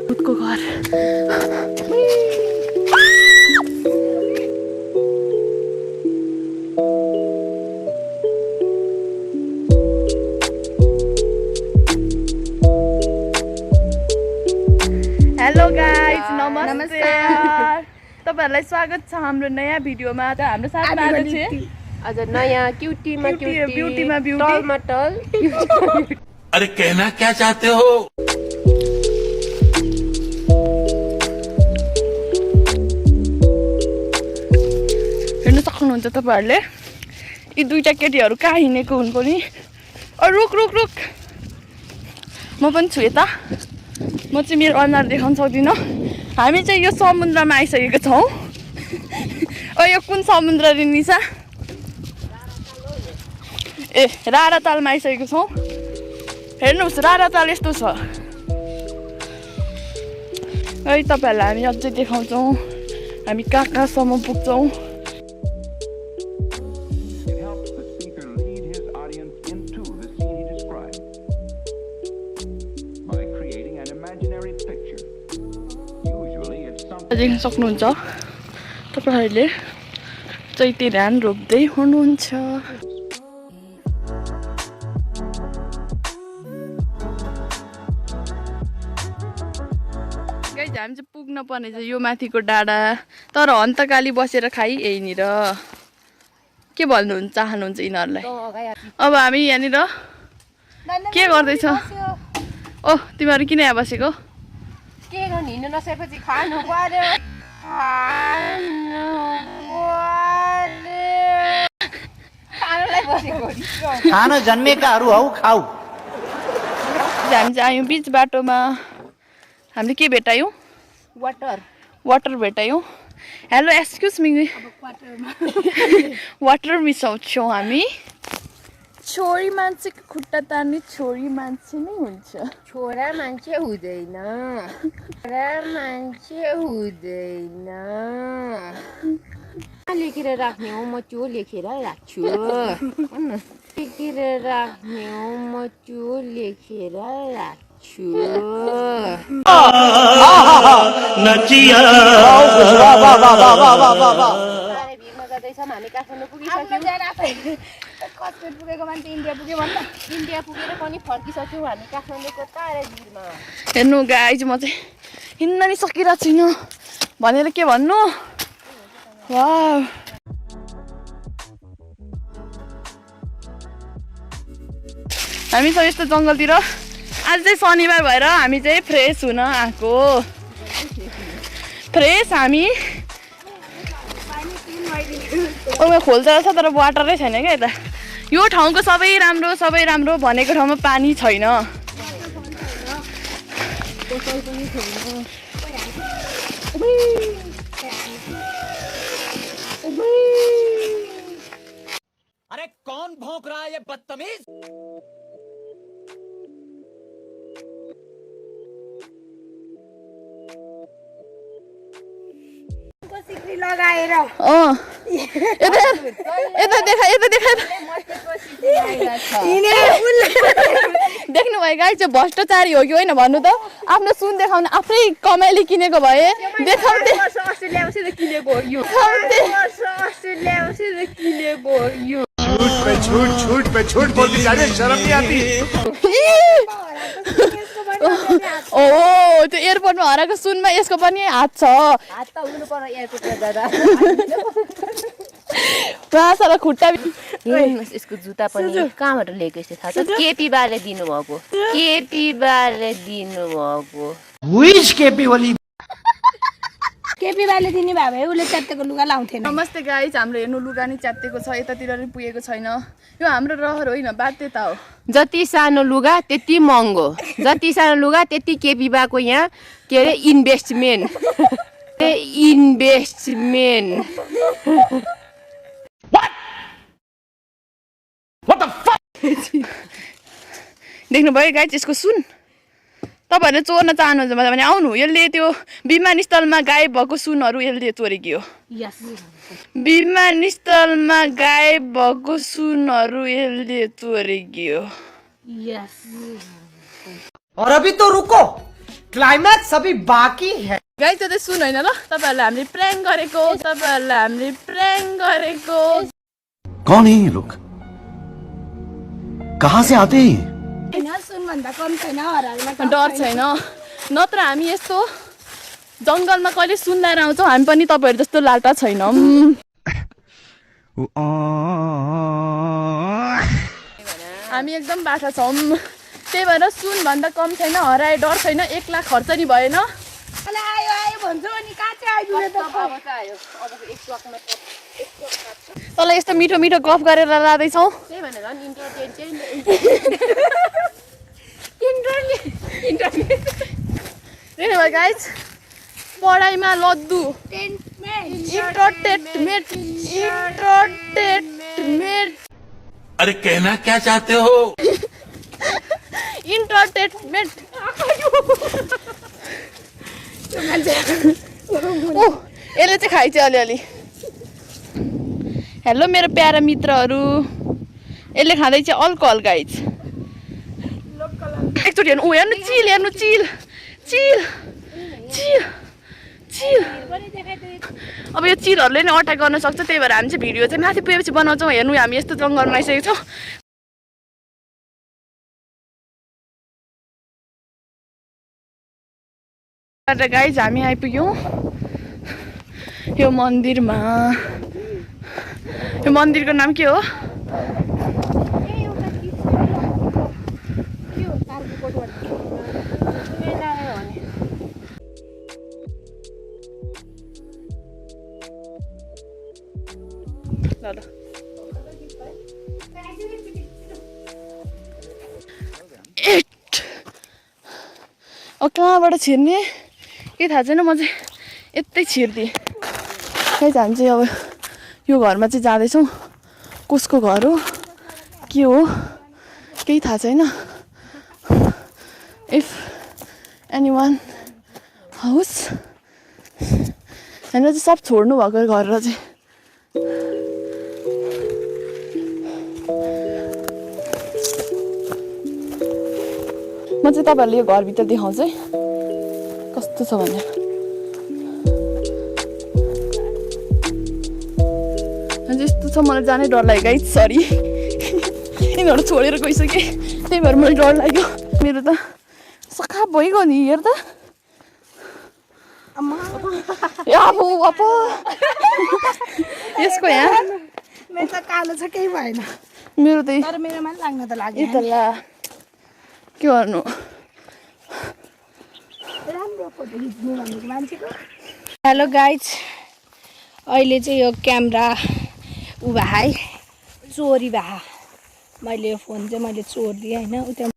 भूतको घर hello guys नमस्कार तपाईहरुलाई स्वागत छ हाम्रो नयाँ भिडियोमा त हाम्रो साथमा आज छ आज नयाँ क्यूटीमा ब्यूटीमा ब्यूटी टलमा टल अरे कहना क्या चाहते हो हेर्न सक्नुहुन्छ तपाईहरुले यी दुईटा केटीहरु कहाँ हिँडेको हुन् पनि रुक रुक रुक म पनि छु यता म चाहिँ मेरो अनुहार देखाउन सक्दिनँ हामी चाहिँ यो समुद्रमा आइसकेको छौँ यो कुन समुद्र रे निसा ए रारातालमा आइसकेको छौँ हेर्नुहोस् राराताल यस्तो छ है तपाईहरुलाई हामी अझै देखाउँछौँ हामी कहाँसम्म पुग्छौँ देख्न सक्नुहुन्छ तपाईहरुले चैते धान रोप्दै हुनुहुन्छ गाइस हामी चाहिँ पुग्न पर्ने छ यो माथिको डाँडा तर हन्तकाली बसेर खाइ यहीँनिर के भन्नुहुन्छ चाहनुहुन्छ यिनीहरूलाई अब हामी यहाँनिर के गर्दैछ ओह तिमीहरू किन यहाँ बसेको के गर्नु हिँड्नु नसकेपछि खानु पर्यो खानुलाई बसेको खान जन्मेकाहरू हौ खाऊ हामी चाहिँ आयौँ बिच बाटोमा हामीले के भेटायौँ वाटर भेटायौँ हेलो एक्सक्युज मी वाटर मिसाउँछौँ हामी छोरी मान्छेको खुट्टा तान्ने छोरी मान्छे नै हुन्छ छोरा मान्छे हुँदैन लेखेर राख्ने हो म त्यो लेखेर राख्छु लेखेर राख्ने हो म त्यो लेखेर राख्छु हामी काठमाडौँ पुगिसक्यौँ पुगेको मान्छे इन्डिया पुग्यो भन्दा इन्डिया पुगेर पनि फर्किसक्यौँ हामी काठमाडौँको तारे भिरमा हेर्नु गाइज म चाहिँ हिँड्न नि सकिरहेको छुइनँ भनेर के भन्नु वाउ हामी छ यस्तो जङ्गलतिर आज चाहिँ शनिबार भएर हामी चाहिँ फ्रेस हुन आएको फ्रेस हामी खोल्छ रहेछ तर वाटरै छैन क्या यता यो ठाउँको सबै राम्रो भनेको ठाउँमा पानी छैन अरे कौन भौंक रहा है ये बदतमीज लगाएर देख्नु भयो गाई चाहिँ भ्रष्टाचारी हो कि होइन भन्नु त आफ्नो सुन देखाउनु आफै कमाइले किनेको भए देखाउँथे झूठ पे झूठ बोलती जा रही है शर्म नहीं आती ओ त्यो एयरपोर्टमा हराएको सुनमा यसको पनि हात छ हात त हुनु पर्यो एयरपोर्टमा जाँदा सारा खुट्टा यसको जुत्ता पनि कहाँबाट लिएको यस्तो थाहा छ केपी बाले दिनुभएको केपी बाले दिने भए भए उसले च्यात्तेको लुगा लाउँथेन नमस्ते गाइज हाम्रो हेर्नु लुगा नि च्यात्तेको छ यतातिर नि पुगेको छैन यो हाम्रो रहर होइन बाध्यता हो जति सानो लुगा त्यति महँगो जति सानो लुगा त्यति केपी बाको यहाँ के अरे इन्भेस्टमेन्ट देख्नु भयो गाइज यसको सुन तपाईहरुले चोर्न चाहनुहुन्छ भने आउनु यसले त्यो विमानस्थलमा गायब भएको सुनहरु यसले चोरेको हो विमानस्थलमा गायब भएको सुनहरु यसले चोरेको हो और अभी तो रुको, क्लाइमैक्स अभी बाकी है। गाइस त्यो चाहिँ सुन होइन ल, तपाईहरुले हामीले प्र्याङ्क गरेको, तपाईहरुले हामीले प्र्याङ्क गरेको। कौन है ये लोग, कहाँ से आते हैं? डर छैन, नत्र हामी यस्तो जङ्गलमा कहिले सुन्दाएर आउँछौँ, हामी पनि तपाईहरु जस्तो लाटा छैनौँ। हामी एकदम बाठा छौँ, त्यही भएर सुन भन्दा कम छैन, हराए डर छैन, 1 लाख खर्च नि भएन। तँलाई यस्तो मिठो मिठो गफ गरेर लाँदैछौँ। त्यही भनेर नि इन्टरटेन चाहिँ गाइज पढाइमा लद्दु इन्टरटेनमेन्ट। अरे कहना क्या चाहते हो? इन्टरटेनमेन्ट। यसले चाहिँ खाइ चाहिँ अलिअलि। हेलो मेरो प्यारा मित्रहरू, यसले खाँदै चाहिँ अल्कोहल गाइज। एकचोटि हेर्नु, हेर्नु चिल, हेर्नु चिल चिल चिल चिल। अब यो चिलहरूले नै अट्याक गर्न सक्छ, त्यही भएर हामी चाहिँ भिडियो चाहिँ माथि पुगेपछि बनाउँछौँ। हेर्नु हामी यस्तो जङ्गलमा आइसकेको छौँ। गाइज हामी आइपुग्यौँ यो मन्दिरमा। यो मन्दिरको नाम के हो? ल अब कहाँबाट छिर्ने के थाहा छैन, म चाहिँ यतै छिर्दिएँ। खै हामी चाहिँ अब यो घरमा चाहिँ जाँदैछौँ। कसको घर हो के हो केही थाहा छैन। इफ एनीवन हाउस होइन चाहिँ सब छोड्नु भएको गरेर चाहिँ। म चाहिँ तपाईँहरूले यो घरभित्र देखाउँछु है कस्तो छ भने। यस्तो छ, मलाई जानै डर लाग्यो गाइस, सरी। यिनीहरू छोडेर गइसकेँ, त्यही भएर मलाई डर लाग्यो। मेरो त सखा भइगयो नि, हेर त। यसको यहाँ मेरो त कालो छ, केही भएन। मेरो त तर मेरोमा पनि लाग्न त लाग्यो। के गर्नु, राम्रो फोटो खिच्नु भनेको मान्छेको। हेलो गाइज, अहिले चाहिँ यो क्यामेरा उ भए है, चोरी भए। मैले यो फोन चाहिँ मैले चोरिदिएँ होइन। उता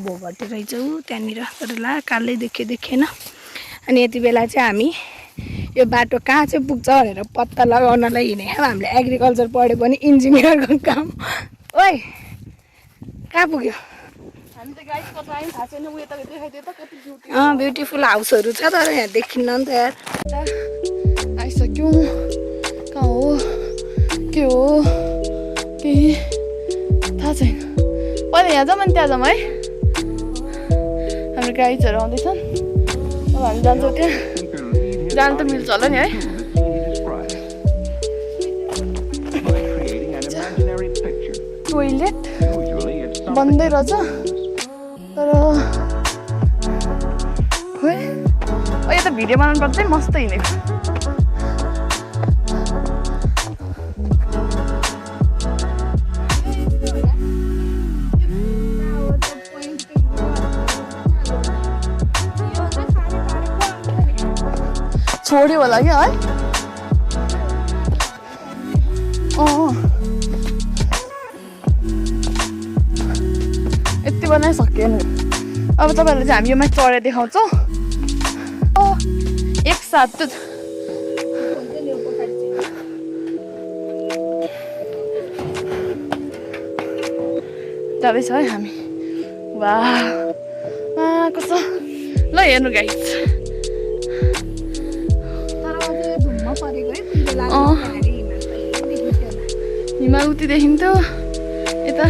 भोगटे रहेछ ऊ त्यहाँनिर, तर ला कालै देखेन। अनि यति बेला चाहिँ हामी यो बाटो कहाँ चाहिँ पुग्छ भनेर पत्ता लगाउनलाई हिँडेको। हामीले एग्रिकल्चर पढ्यो पनि इन्जिनियरको काम। ओइ कहाँ पुग्यो? ब्युटिफुल हाउसहरू छ तर यहाँ देखिन्न नि त यार। आइसक्यौँ, कहाँ हो के हो केही थाहा छैन। पहिला यहाँ जाऊँ अनि त्यहाँ जाऊँ है। हाम्रो गाइजहरू आउँदैछन्, अब हामी जान्छौँ त्यहाँ। जानु त मिल्छ होला नि है। टोइलेट बन्दै रहेछ तर खोइ यो त भिडियो बनाउनु पर्छ है। मस्त हिँडेको छोड्यो होला क्या है। यति बनाइसक्यो नि। अब तपाईँहरूले चाहिँ हामी यो माथि चढेर देखाउँछौँ एकसाथ। जाँदैछ है हामी। वाह कस्तो ल हेर्नु गाइस। हिमाल उति देखिन्थ्यो यता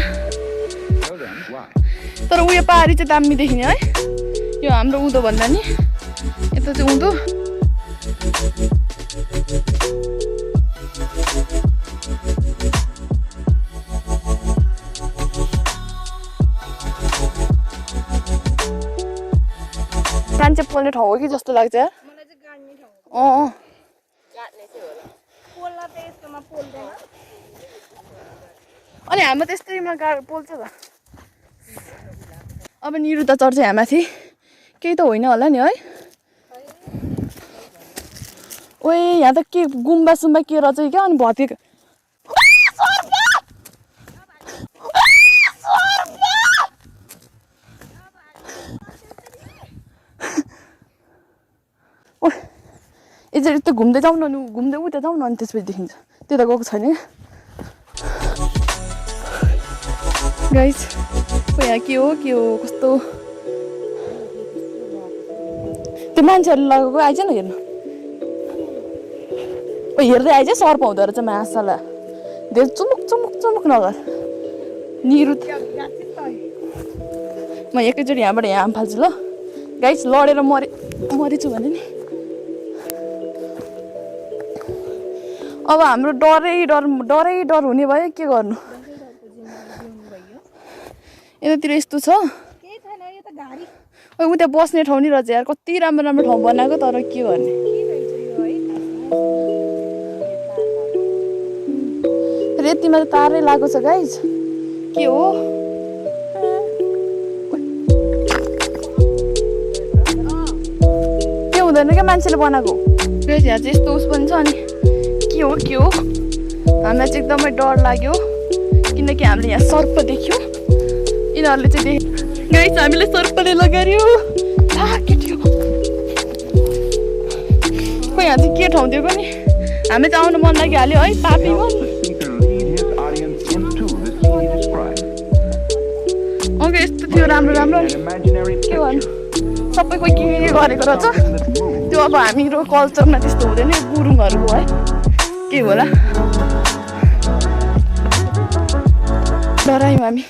तर उयो पहाडी चाहिँ दामी देखिने है यो हाम्रो उँधो भन्दा नि यता चाहिँ उँधो मान्छे पोल्ने ठाउँ हो कि जस्तो लाग्छ अनि हाम्रो त्यस्तैमा पोल्छ त अब निरु त चढ्छ यहाँ माथि केही त होइन होला नि है ओए यहाँ त के गुम्बा सुम्बा के रहेछ क्या अनि भत्किएको यसरी त घुम्दै जाउँ न घुम्दै उता जाउँ न अनि त्यसपछि देखिन्छ त्यो त गएको छैन गाइस यहाँ के हो कस्तो त्यो मान्छेहरूले लगाएको आइज न हेर्नु हेर्दै आइज सर्प हुँदो रहेछ मासला धेरै चुमुक नगर निरु म एकैचोटि यहाँबाट यहाँ फाल्छु ल गाइस लडेर मरेछु भने नि अब हाम्रो डरै हुने भयो के गर्नु यतातिर यस्तो छ उता बस्ने ठाउँ नि रहेछ यार कति राम्रो ठाउँ बनाएको तर के गर्ने रेतीमा त तारै लागेको छ गाइस के हो के हुँदैन क्या मान्छेले बनाएको गाइस यहाँ चाहिँ यस्तो उस पनि छ अनि के हो हामीलाई चाहिँ एकदमै डर लाग्यो किनकि हामीले यहाँ सर्प देख्यौँ यिनीहरूले चाहिँ गाइस हामीले सर्पले लगायो केटियो खोइ यहाँ चाहिँ के ठाउँ दिएको नि हामी चाहिँ आउनु मन लागिहाल्यो है पापी मन ओके यस्तो थियो राम्रो के गर्नु सबै कोही के गरेको रहेछ त्यो अब हाम्रो कल्चरमा त्यस्तो हुँदैन गुरुङहरूको है के होला डरायौँ हामी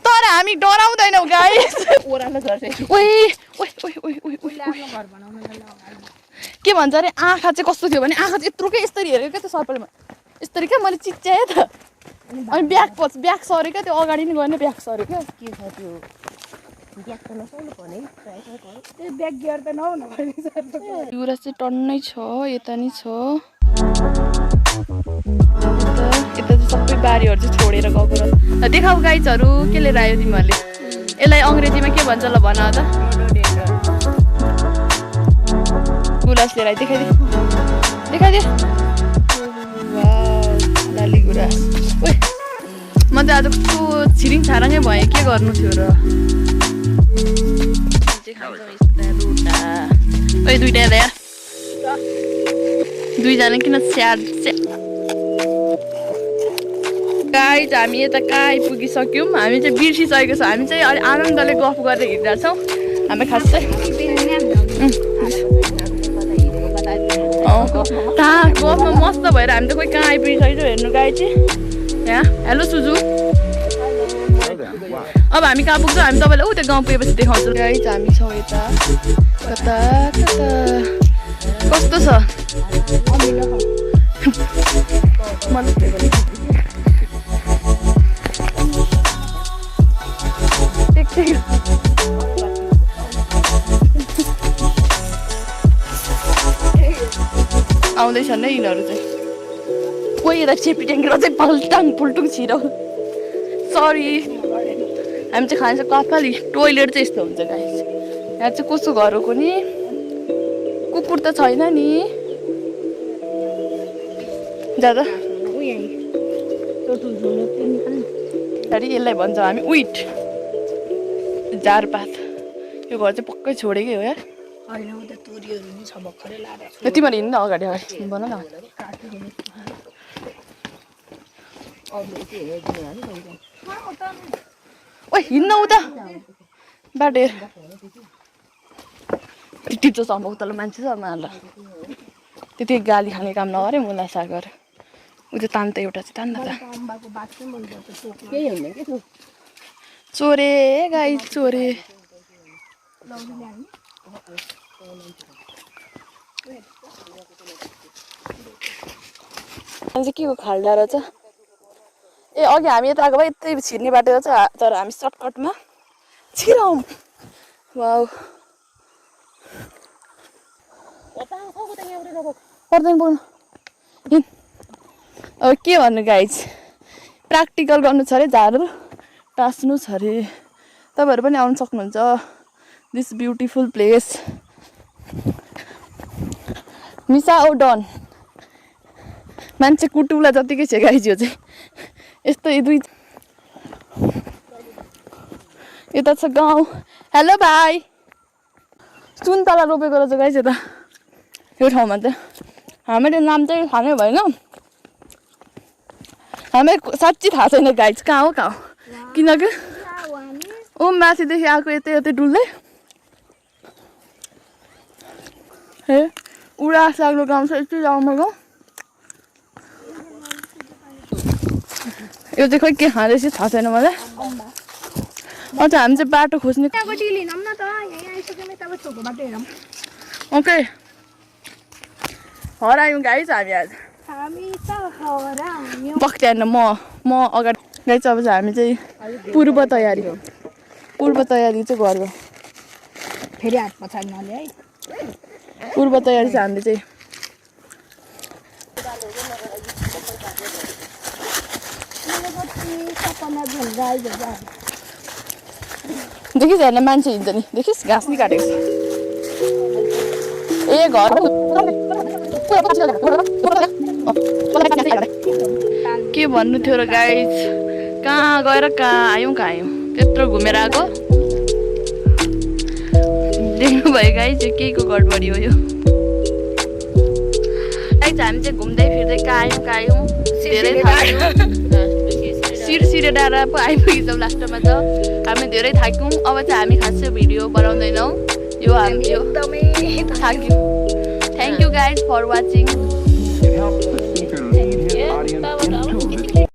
तर हामी डराउँदैनौँ गाइस के भन्छ अरे आँखा चाहिँ कस्तो थियो भने आँखा चाहिँ यत्रोकै यस्तरी हेरेको क्या त्यो सर्पलमा यस्तरी क्या मैले चिच्याएँ त अनि ब्याग सऱ्यो क्या त्यो अगाडि नि गएन ब्याग सऱ्यो क्या के छ त्यो ब्याग त नसर्नु पर्ने त्यो ब्याग गियर त नहुनु युरा चाहिँ टन्नै छ यता नि छ यता चाहिँ सबै बारीहरू चाहिँ छोडेर गएको र देखाऊ गाइजहरू के लिएर आयो तिमीहरूले यसलाई अङ्ग्रेजीमा के भन्छ ल भन त गुलास लिएर आयो देखाइदिए लाली गुराँस म चाहिँ आज कस्तो छिरिङ छाराङै भएँ के गर्नु थियो र दुइटा ल्याएर दुईजना किन स्याड गाइज हामी यता कहाँ आइपुगिसक्यौँ हामी चाहिँ बिर्सिसकेको छ हामी चाहिँ अलि आनन्दले गफ गरेर हिँडिरहेको छौँ हामी खास चाहिँ गफमा मस्त भएर हामी त कोही कहाँ आइपुगिसकेको हेर्नु गाई चाहिँ यहाँ हेलो सुजु अब हामी कहाँ पुग्छौँ हामी तपाईँलाई उता गाउँ पुगेपछि देखाउँछौँ गाई चाहिँ हामी छौँ यता कता कस्तो छ आउँदैछन् नै यिनीहरू चाहिँ कोही यता चेपी ट्याङ्केर चाहिँ पल्टाङ पुल्टुङ छिराउ सरी हामी चाहिँ खान्छ कपाल टोइलेट चाहिँ यस्तो हुन्छ गाइस यहाँ चाहिँ कसो घर हो नि कुकुर त छैन नि दादा यसलाई भन्छ हामी उइट झारपात यो घर चाहिँ पक्कै छोडेकै हो यार तिमीहरू हिँड्नु अगाडि भन न ओ हिँड्न उता बाटो टिप्छ सम्म उतलो मान्छे छ माला त्यति गाली खाने काम नगरे मुला सागर उ त्यो तान त एउटा चाहिँ तान्दा त अम्बाको बात चाहिँ मनपर्छ चोक्न केही हुन्न के त्यो चोरे गाई चोरे लौरीले हामी चाहिँ के को खाल्डा रहेछ ए अघि हामी यता आएको भए यतै छिर्ने बाटो रहेछ तर हामी सर्टकटमा छिरौँ वाउ पर्दैन बोल्नु हिँड अब के भन्नु गाइज प्र्याक्टिकल गर्नु छ अरे झाडु टाँस्नु छ अरे तपाईँहरू पनि आउनु सक्नुहुन्छ दिस ब्युटिफुल प्लेस मिसा ओ डन मान्छे कुटुला जतिकै छ गाइज यो चाहिँ यस्तो दुई यता छ गाउँ हेलो भाइ सुन्तला रोपेको रहेछ गाइज यता यो ठाउँमा चाहिँ हामीले नाम चाहिँ थाहा नै भएन हामीलाई साँच्ची थाहा छैन गाइज कहाँ हो किनकि ओ माथिदेखि आएको यतै यतै डुल्दै ए उडास लाग्दो गाउँ छ यति राम्रो गाउँ यो चाहिँ खोइ के खाँदैछ थाहा छैन मलाई अन्त हामी चाहिँ बाटो खोज्ने त्यहाँको लिनौँ न त यहीँ आइसक्यौँ यताको छोटो बाटो हेरौँ ओके हरायौँ गाइज हामी आज हामी त हरायौँ पक्रिहाल्न म अगाडि गाइज अब चाहिँ हामी चाहिँ पूर्व तयारी चाहिँ गर्यो फेरि हात पछाडि नले है पूर्व तयारी चाहिँ हामीले चाहिँ देखिस् हेर्न मान्छे हिँड्छ नि देखिस् घाँस नि काटेको छ ए घर के भन्नु थियो र गाइज कहाँ गएर कहाँ आयौँ त्यत्रो घुमेर आएको देख्नुभयो गाइज यो केहीको गडबडी हो यो गाइज हामी चाहिँ घुम्दै फिर्दै कहाँ आयौँ धेरै सिरे डाँडा पो आइपुगेछौँ लास्टमा त हामी धेरै थाक्यौँ अब चाहिँ हामी खासै भिडियो बनाउँदैनौँ यो हामी एकदमै thank you guys for watching